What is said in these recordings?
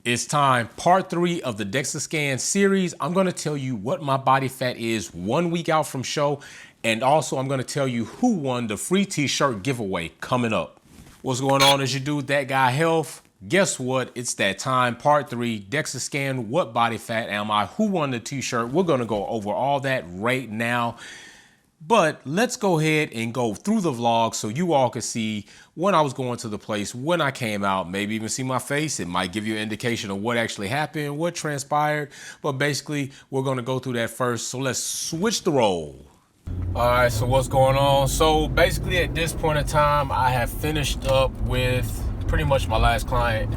It's time, part 3 of the Dexa scan series. I'm going to tell you what my body fat is 1 week out from show, and also I'm going to tell you who won the free t-shirt giveaway coming up. What's going on as you do That Guy Health? Guess what? It's that time, part 3, Dexa scan, what body fat am I? Who won the t-shirt? We're going to go over all that right now. But let's go ahead and go through the vlog so you all can see when I was going to the place, when I came out, maybe even see my face. It might give you an indication of what actually happened, what transpired. But basically, we're going to go through that first. So let's switch the role. All right, so what's going on? So basically at this point in time, I have finished up with pretty much my last client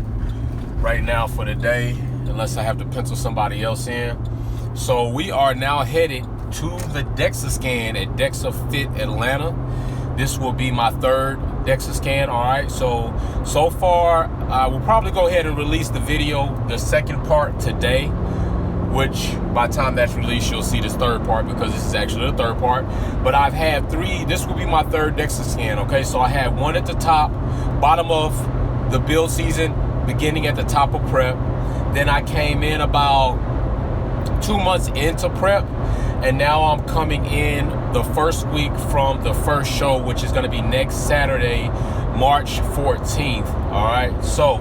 right now for the day, unless I have to pencil somebody else in. So we are now headed to the Dexa scan at Dexa Fit Atlanta. This will be my third Dexa scan. All right, so far I will probably go ahead and release the video, the second part today, which by the time that's released you'll see this third part, because this is actually the third part. But I've had 3, this will be my third Dexa scan. Okay, so I had one at the top, bottom of the build season, beginning at the top of prep. Then I came in about 2 months into prep, and now I'm coming in the first week from the first show, which is going to be next Saturday, March 14th. All right, so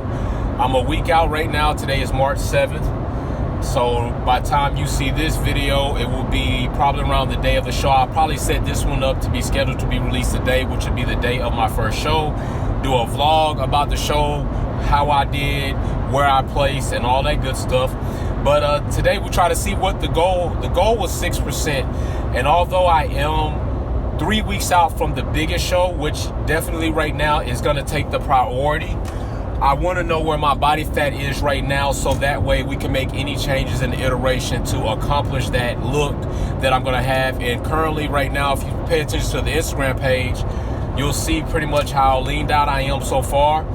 I'm a week out right now. Today is March 7th. So by the time you see this video, it will be probably around the day of the show. I'll probably set this one up to be scheduled to be released today, which would be the day of my first show. Do a vlog about the show, how I did, where I placed, and all that good stuff. But today we try to see what the goal was 6%. And although I am 3 weeks out from the biggest show, which definitely right now is going to take the priority, I want to know where my body fat is right now, so that way we can make any changes in the iteration to accomplish that look that I'm going to have. And currently right now, if you pay attention to the Instagram page, you'll see pretty much how leaned out I am so far.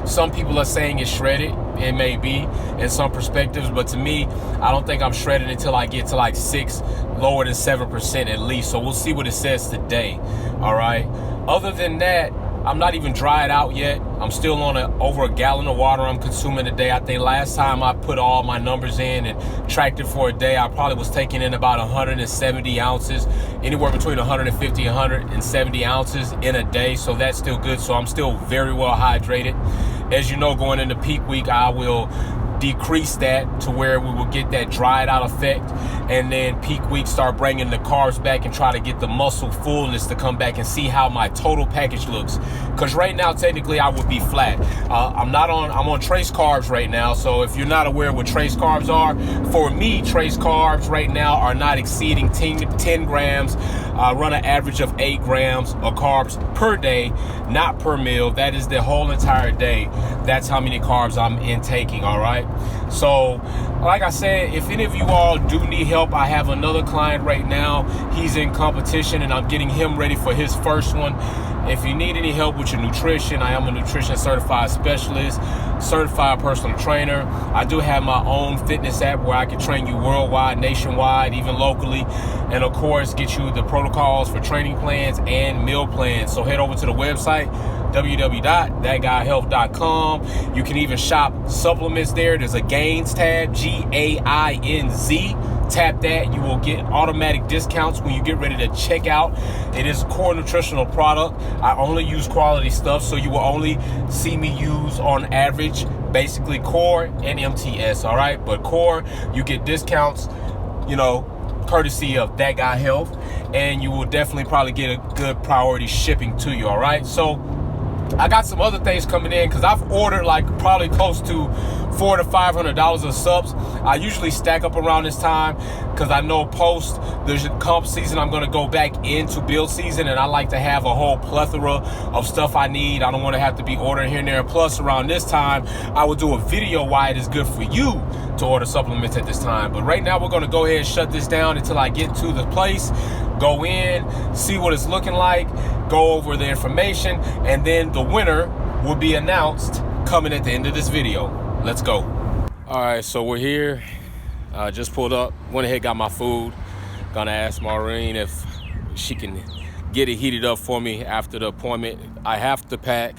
Some people are saying it's shredded. It may be in some perspectives, but to me, I don't think I'm shredded until I get to like 6, lower than 7% at least. So we'll see what it says today. All right. Other than that, I'm not even dried out yet. I'm still on over a gallon of water I'm consuming a day. I think last time I put all my numbers in and tracked it for a day, I probably was taking in about 170 ounces, anywhere between 150 and 170 ounces in a day. So that's still good. So I'm still very well hydrated. As you know, going into peak week, I will decrease that to where we will get that dried out effect, and then peak week start bringing the carbs back and try to get the muscle fullness to come back and see how my total package looks. Because right now technically I would be flat. I'm on trace carbs right now. So if you're not aware what trace carbs are, for me, trace carbs right now are not exceeding 10 grams. I run an average of 8 grams of carbs per day, not per meal. That is the whole entire day. That's how many carbs I'm intaking. All right. So like I said, if any of you all do need help, I have another client right now. He's in competition and I'm getting him ready for his first one. If you need any help with your nutrition, I am a nutrition certified specialist, certified personal trainer. I do have my own fitness app where I can train you worldwide, nationwide, even locally. And of course, get you the protocols for training plans and meal plans. So head over to the website, www.thatguyhealth.com. You can even shop supplements there. There's a Gains tab, Gainz. Tap that. You will get automatic discounts when you get ready to check out. It is a core nutritional product. I only use quality stuff, so you will only see me use on average basically core and MTS. All right, but core, you get discounts, courtesy of That Guy Health, and you will definitely probably get a good priority shipping to you. All right, so I got some other things coming in because I've ordered like probably close to $400 to $500 of subs. I usually stack up around this time because I know post the comp season I'm going to go back into build season, and I like to have a whole plethora of stuff I need. I don't want to have to be ordering here and there. Plus around this time I will do a video why it is good for you to order supplements at this time. But right now we're going to go ahead and shut this down until I get to the place, go in, see what it's looking like, go over the information, and then the winner will be announced coming at the end of this video. Let's go. All right, so we're here. Just pulled up, went ahead, got my food. Gonna ask Maureen if she can get it heated up for me after the appointment. I have to pack,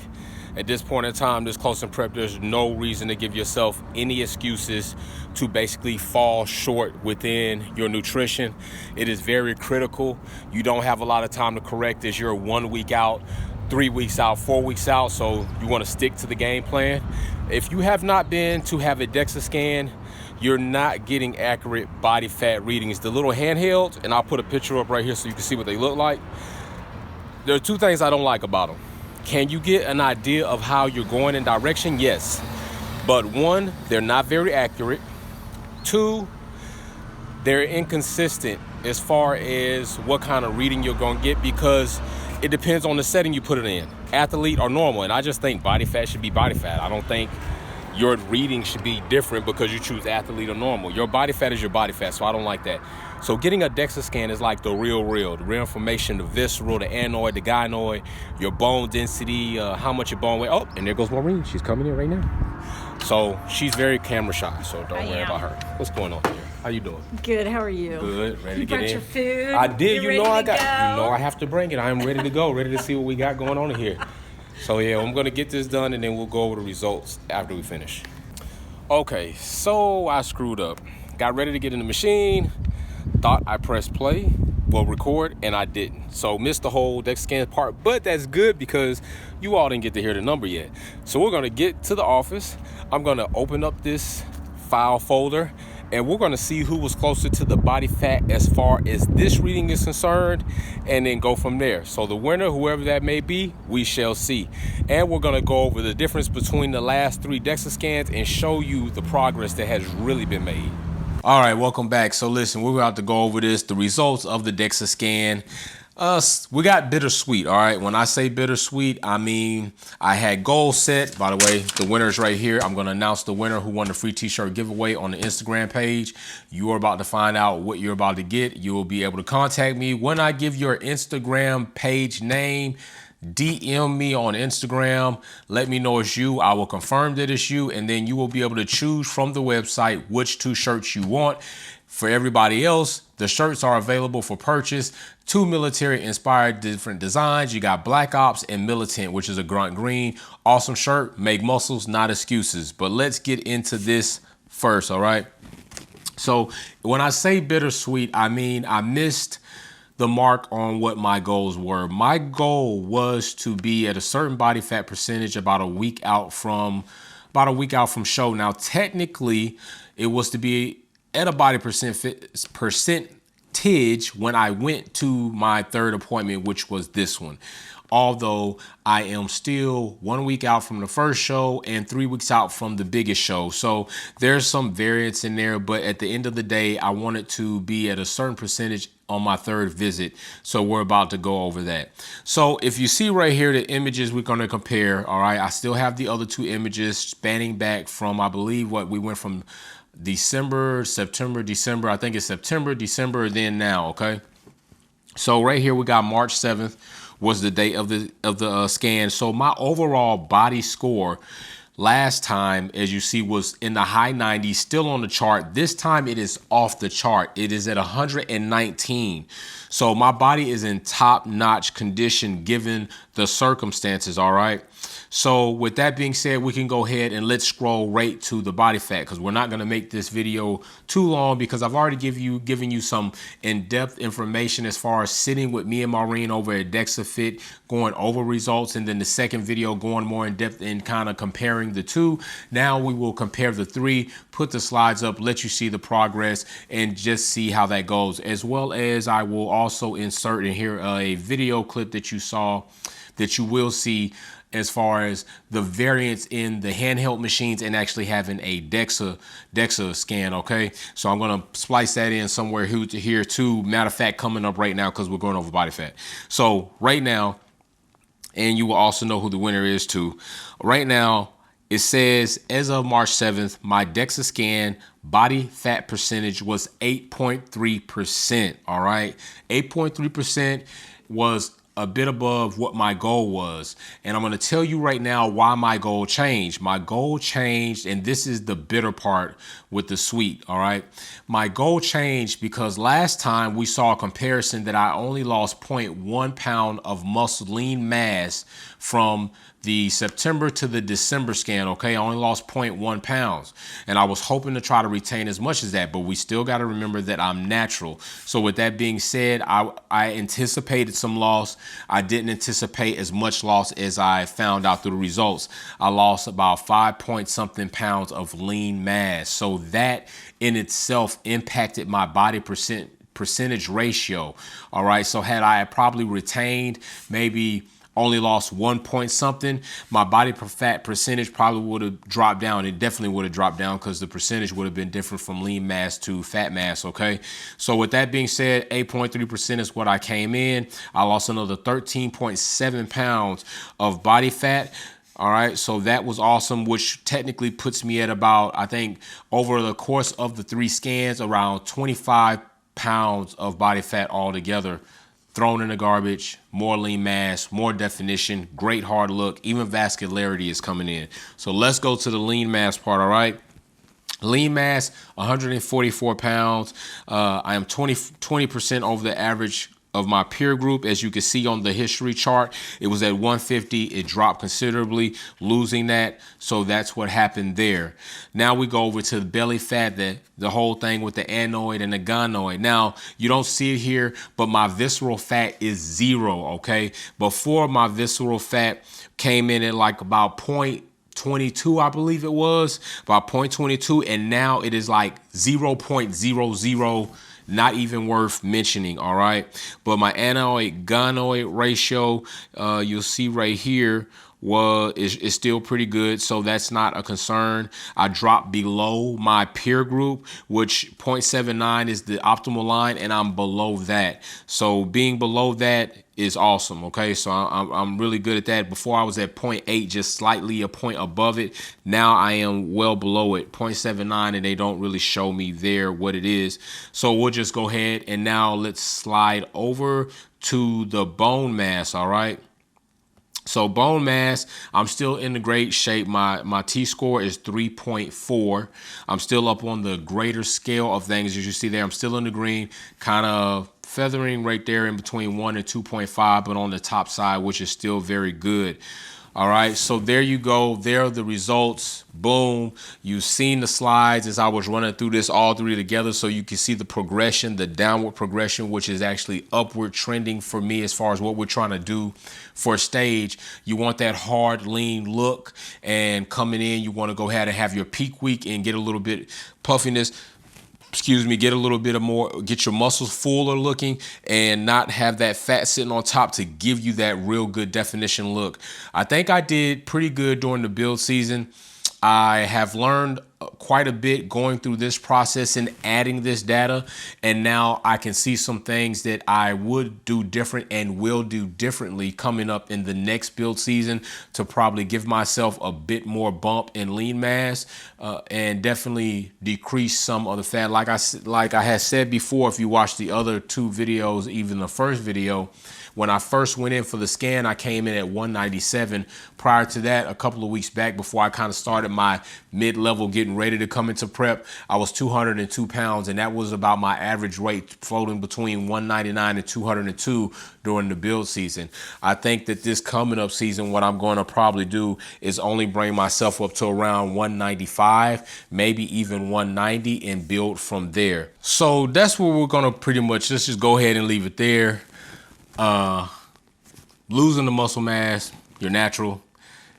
At this point in time, this close in prep, there's no reason to give yourself any excuses to basically fall short within your nutrition. It is very critical. You don't have a lot of time to correct this. You're 1 week out, 3 weeks out, 4 weeks out, so you want to stick to the game plan. If you have not been to have a Dexa scan, you're not getting accurate body fat readings. The little handheld, and I'll put a picture up right here so you can see what they look like. There are two things I don't like about them. Can you get an idea of how you're going in direction? Yes. But one, they're not very accurate. Two, they're inconsistent as far as what kind of reading you're going to get, because it depends on the setting you put it in, athlete or normal. And I just think body fat should be body fat. I don't think your reading should be different because you choose athlete or normal. Your body fat is your body fat, so I don't like that. So getting a Dexa scan is like the real information, the visceral, the anoid, the gynoid, your bone density, how much your bone weight. Oh, and there goes Maureen. She's coming in right now. So she's very camera shy, so don't worry about her. What's going on here? How you doing? Good. How are you? Good. Ready to get in? You brought your food? I did. You know I got. go? You know I have to bring it. I am ready to go. Ready to see what we got going on in here. So yeah, I'm gonna get this done, and then we'll go over the results after we finish. Okay, so I screwed up. Got ready to get in the machine. Thought I pressed play, record, and I didn't. So missed the whole Dexa scan part, but that's good because you all didn't get to hear the number yet. So we're gonna get to the office. I'm gonna open up this file folder, and we're gonna see who was closer to the body fat as far as this reading is concerned, and then go from there. So the winner, whoever that may be, we shall see. And we're gonna go over the difference between the last 3 Dexa scans and show you the progress that has really been made. All right, welcome back. So listen, we're about to go over the results of the Dexa scan. We got bittersweet, all right? When I say bittersweet, I mean I had goals set. By the way, the winner's right here. I'm going to announce the winner who won the free t-shirt giveaway on the Instagram page. You are about to find out what you're about to get. You will be able to contact me when I give your Instagram page name. DM me on Instagram. Let me know it's you. I will confirm that it's you, and then you will be able to choose from the website which 2 shirts you want. For everybody else, the shirts are available for purchase. 2 military-inspired different designs. You got Black Ops and Militant, which is a grunt green. Awesome shirt. Make muscles, not excuses. But let's get into this first, all right? So when I say bittersweet, I mean I missed the mark on what my goals were. My goal was to be at a certain body fat percentage about a week out from show. Now, technically, it was to be at a body percentage when I went to my 3rd appointment, which was this one. Although I am still 1 week out from the first show and 3 weeks out from the biggest show. So there's some variance in there, but at the end of the day, I wanted to be at a certain percentage on my 3rd visit. So we're about to go over that. So if you see right here, the images we're going to compare, all right, I still have the other 2 images spanning back from, I believe we went from December, September, December. I think it's September, December, then now, okay? So right here we got March 7th was the date of the scan. So my overall body score last time, as you see, was in the high 90s, still on the chart. This time it is off the chart. It is at 119. So my body is in top-notch condition given the circumstances, all right? So with that being said, we can go ahead and let's scroll right to the body fat, because we're not going to make this video too long because I've already given you some in-depth information as far as sitting with me and Maureen over at Dexa Fit, going over results, and then the second video going more in depth and kind of comparing the 2. Now we will compare the 3, put the slides up, let you see the progress, and just see how that goes. As well as I will also insert in here a video clip that you will see as far as the variance in the handheld machines and actually having a Dexa scan, okay? So I'm gonna splice that in somewhere here too. Matter of fact, coming up right now because we're going over body fat. So right now, and you will also know who the winner is too. Right now, it says as of March 7th, my Dexa scan body fat percentage was 8.3%, all right? 8.3% was a bit above what my goal was. And I'm going to tell you right now why my goal changed. My goal changed, and this is the bitter part with the sweet, all right? My goal changed because last time we saw a comparison that I only lost 0.1 pound of muscle lean mass from the September to the December scan, okay, I only lost 0.1 pounds. And I was hoping to try to retain as much as that, but we still got to remember that I'm natural. So with that being said, I anticipated some loss. I didn't anticipate as much loss as I found out through the results. I lost about 5 point something pounds of lean mass. So that in itself impacted my body percentage ratio. All right. So had I probably retained, maybe only lost 1 point something, my body fat percentage probably would have dropped down. It definitely would have dropped down because the percentage would have been different from lean mass to fat mass. Okay. So with that being said, 8.3% is what I came in. I lost another 13.7 pounds of body fat. All right, so that was awesome, which technically puts me at about, I think, over the course of the 3 scans, around 25 pounds of body fat altogether thrown in the garbage, more lean mass, more definition, great hard look, even vascularity is coming in. So let's go to the lean mass part, all right? Lean mass, 144 pounds. I am 20% over the average of my peer group. As you can see on the history chart, it was at 150. It dropped considerably, losing that. So that's what happened there. Now we go over to the belly fat, the whole thing with the anoid and the gonoid. Now you don't see it here, but my visceral fat is 0. Okay. Before, my visceral fat came in at like about 0.22, I believe it was, about 0.22, and now it is like 0.00, not even worth mentioning. All right, but my anoid gonoid ratio, you'll see right here, is still pretty good, so that's not a concern. I dropped below my peer group, which 0.79 is the optimal line, and I'm below that. So being below that is awesome. Okay, so I'm really good at that. Before I was at 0.8, just slightly a point above it. Now I am well below it, 0.79, and they don't really show me there what it is. So we'll just go ahead and now let's slide over to the bone mass. All right. So bone mass, I'm still in the great shape. My T-score is 3.4. I'm still up on the greater scale of things. As you see there, I'm still in the green, kind of feathering right there in between 1 and 2.5, but on the top side, which is still very good. All right, so there you go. There are the results. Boom. You've seen the slides as I was running through this, all 3 together, so you can see the progression, the downward progression, which is actually upward trending for me as far as what we're trying to do for stage. You want that hard, lean look, and coming in, you want to go ahead and have your peak week and get a little bit puffiness. Get a little bit of more, get your muscles fuller looking and not have that fat sitting on top to give you that real good definition look. I think I did pretty good during the build season. I have learned quite a bit going through this process and adding this data, and now I can see some things that I would do different and will do differently coming up in the next build season to probably give myself a bit more bump in lean mass and definitely decrease some of the fat. Like I had said before, if you watch the other 2 videos, even the first video, when I first went in for the scan, I came in at 197. Prior to that, a couple of weeks back, before I kind of started my mid-level getting ready to come into prep, I was 202 pounds, and that was about my average weight, floating between 199 and 202 during the build season. I think that this coming up season, what I'm going to probably do is only bring myself up to around 195, maybe even 190, and build from there. So that's what we're going to pretty much, let's just go ahead and leave it there. Losing the muscle mass, you're natural.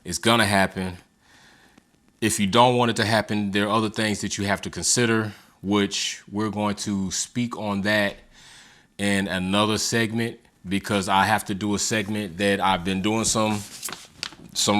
It's gonna happen. If you don't want it to happen, there are other things that you have to consider, which we're going to speak on that in another segment, because I have to do a segment that I've been doing some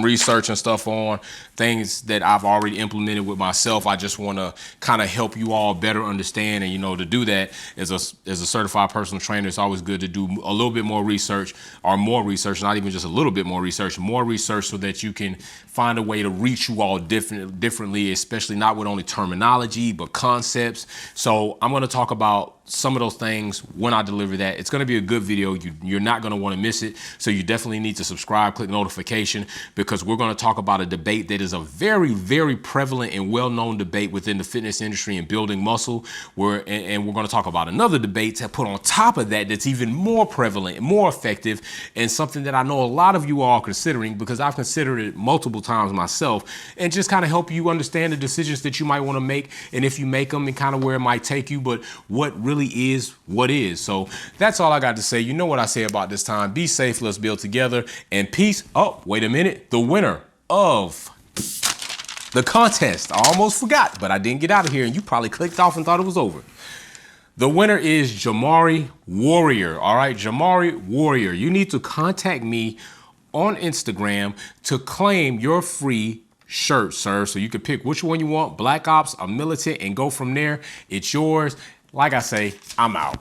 research and stuff on, things that I've already implemented with myself. I just want to kind of help you all better understand, and to do that as a certified personal trainer, it's always good to do a little bit more research, or more research, not even just a little bit more research, so that you can find a way to reach you all differently, especially not with only terminology, but concepts. So I'm going to talk about some of those things when I deliver that. It's going to be a good video. You're not going to want to miss it. So you definitely need to subscribe, click notification. because we're going to talk about a debate that is a very, very prevalent and well-known debate within the fitness industry and building muscle. And we're going to talk about another debate to put on top of that that's even more prevalent and more effective, and something that I know a lot of you are considering, because I've considered it multiple times myself, and just kind of help you understand the decisions that you might want to make, and if you make them, and kind of where it might take you, but what really is what is. So that's all I got to say. You know what I say about this time. Be safe, let's build together, and peace. Oh, wait a minute. The winner of the contest, I almost forgot, but I didn't get out of here, and you probably clicked off and thought it was over. The winner is Jamari Warrior. All right, Jamari Warrior. You need to contact me on Instagram to claim your free shirt, sir. So you can pick which one you want, Black Ops or Militant, and go from there. It's yours. Like I say, I'm out.